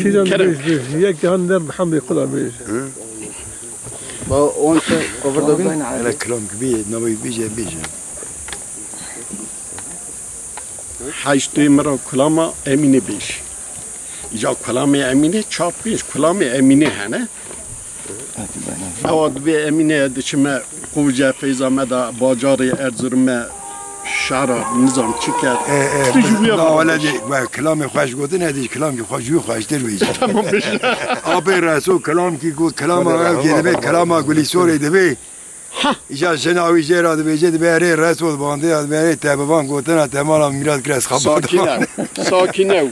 یک جهان در حمل خدا بیش. با اون چه اووردوگین؟ انا کلام کبیر نباید بیجه. هشتوی مرا کلام امینه بیش. اینجا کلام امینه چاپ بیش کلام امینه هنه. اواد به امینه دچمه قوجه فیضا مدا باجار ارزرم شهر نظام چی کرد؟ نه ولدی با کلام خوش گفتن ندیش کلام که خوش در بیش. تمام بیش. آب رسول کلام کی گفت کلام آب که دبی کلام گلی سوری دبی. ایجا شناوی جرا دبی جد بیاره رسول بانده از بیاره تبوان گفتن تمام میراد کلاس خبر. ساکینه.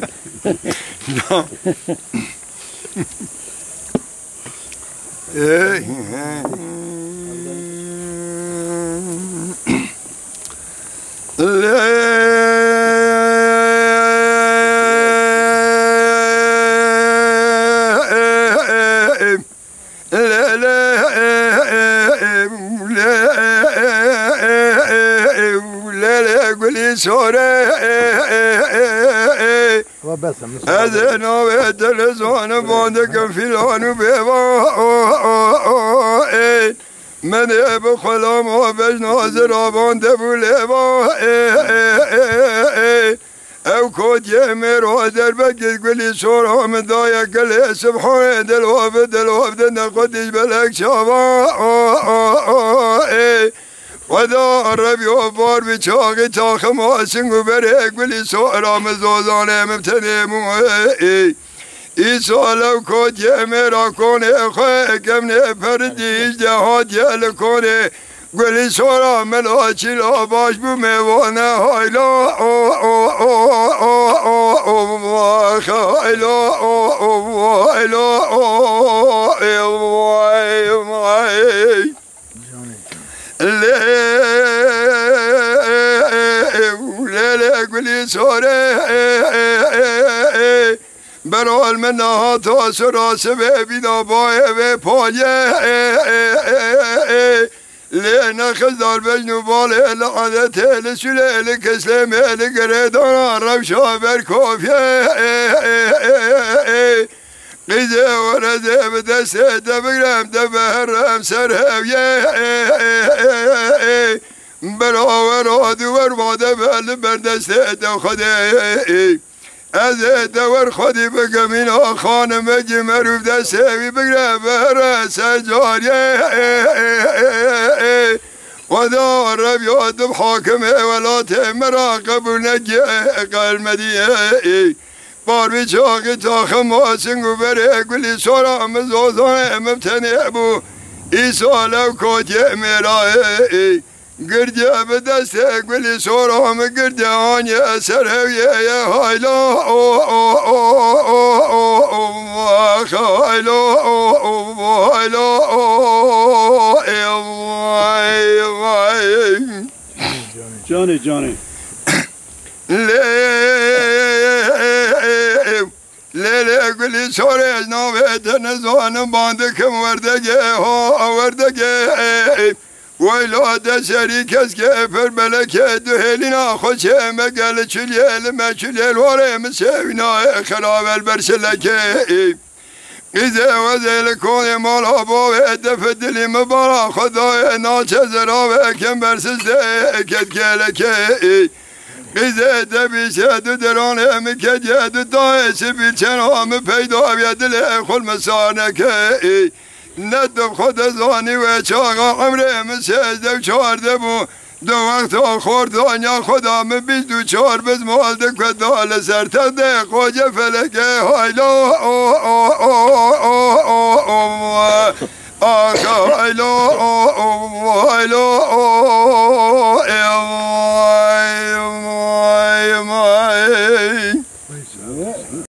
از نوبت دلزان بانده کن فیلانو بیوان من بخلام و بجناز را بانده بولیوان او کودیه میرو در بگید گلی سورام دای گلی سبحان دلواب نقدش بلک شوان ودا ربی و بار بچاقی تاخ ماسنگو بره گلی سورام زوزانه مبتنیمو ای سالو کودیه میرا کنه خواه کمنه پردیش جهاد یل کنه گلی سورا ملاچی لا باش بو میوانه هایلا لیلی گلی سوره برال من نهاتا سراسه بیدا بایه پایه لين خزار بجنو بالي لعدت لسليل كسلم لقريدان ربشا بركوفيا قيزة ورزة بدسة دبقرم دبهرم سرهويا براورا دور بعد بل بردسة دخدي از دور خودی بگمینا خانم جمروف دستی بگره بره سجاریه خدا رب یادم حاکمه ولات مرا قبول نگه قلمدیه بار بیچاقی تاخ ماسنگو بره گلی سورا مزوزانه مبتنه بو ایسا لو کوتیه میراه گرده به دست گلی سورام گرده آنی سرهویه هایلا جانه لیلی گلی سوره از نوبت نزوان بانده کم وردگه ویلاد سری کس که پر بلکه دو هلینا خوشه مگل چلیل مچلیل واره مسوینا خراب البرسلکه قیزه و زیل کون مال آبا و دف دلی مبارا خدای ناچه زرا و کم برسز کت کلکه قیزه دبیشه دو درانه مکجه دو دایسی بیلچن هم پیدا بید دل خل مسانکه ندب خود زانی و چاقا عمره مسیزده و چارده بو دو وقت آخور دانیا خدا بیش دو چار بزمالده که دال سرتده قوجه فلکه هایلا آخ هایلا